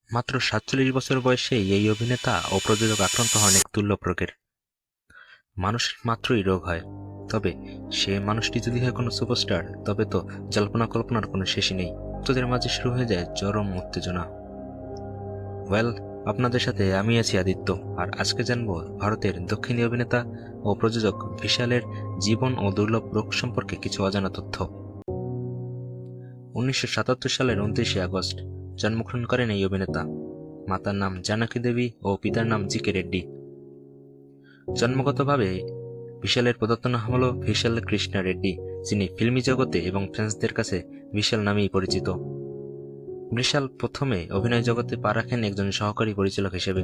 মাত্র ৪৭ বছর বয়সে এই অভিনেতা ও প্রযোজক আক্রান্ত হন এক দুর্লভ রোগের। মানুষের মাত্রই রোগ হয়, তবে সে মানুষটি যদি হয় কোনো সুপারস্টার, তবে তো জল্পনা কল্পনার কোনো শেষই নেই। তোদের মাঝে শুরু হয়ে যায় চরম উত্তেজনা। ওয়েল, আপনাদের সাথে আমি আছি আদিত্য, আর আজকে জানবো ভারতের দক্ষিণী অভিনেতা ও প্রযোজক ভিশালের জীবন ও দুর্লভ রোগ সম্পর্কে কিছু অজানা তথ্য। 1977 সালের 29শে আগস্ট জন্মগ্রহণ করেন এই অভিনেতা। মাতার নাম জানকী দেবী ও পিতার নাম জি কে রেড্ডি। জন্মগতভাবে ভিশালের প্রদত্ত নাম হল ভিশাল কৃষ্ণা রেড্ডি, যিনি ফিল্মি জগতে এবং ফ্যান্সদের কাছে ভিশাল নামেই পরিচিত। ভিশাল প্রথমে অভিনয় জগতে পা রাখেন একজন সহকারী পরিচালক হিসেবে।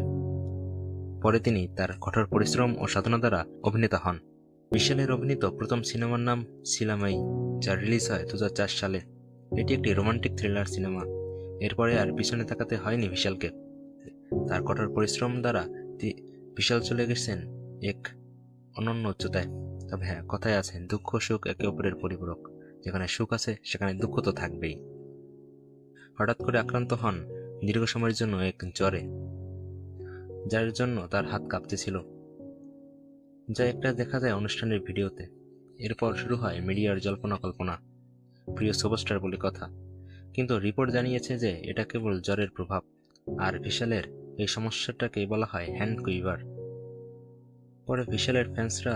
পরে তিনি তার কঠোর পরিশ্রম ও সাধনা দ্বারা অভিনেতা হন। ভিশালের অভিনীত প্রথম সিনেমার নাম শিলামাই, যা রিলিজ হয় 2004 সালে। এটি একটি রোমান্টিক থ্রিলার সিনেমা। এরপরে আর পিছনে তাকাতে হয়নি ভিশালকে। তার কঠোর পরিশ্রম দ্বারা ভিশাল চলে গেছেন এক অনন্য উচ্চতায়। তবে হ্যাঁ, কথায় আছে দুঃখ সুখ একে অপরের পরিপূরক। যেখানে সুখ আছে সেখানে দুঃখ তো থাকবেই। হঠাৎ করে আক্রান্ত হন দীর্ঘ সময়ের জন্য এক জ্বরে, যার জন্য তার হাত কাঁপতেছিল, যা একটা দেখা যায় অনুষ্ঠানের ভিডিওতে। এরপর শুরু হয় মিডিয়ার জল্পনা কল্পনা, প্রিয় সুপারস্টার বলে কথা। কিন্তু রিপোর্ট জানিয়েছে যে এটা কেবল জ্বরের প্রভাব, আর ভিশালের এই সমস্যাটাকে বলা হয় হ্যান্ড কুইভার। পরে ভিশালের ফ্যান্সরা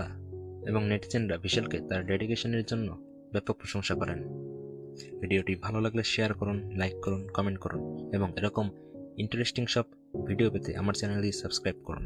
এবং নেটিজেনরা ভিশালকে তার ডেডিকেশনের জন্য ব্যাপক প্রশংসা করেন। ভিডিওটি ভালো লাগলে শেয়ার করুন, লাইক করুন, কমেন্ট করুন এবং এরকম ইন্টারেস্টিং সব ভিডিও পেতে আমার চ্যানেলটি সাবস্ক্রাইব করুন।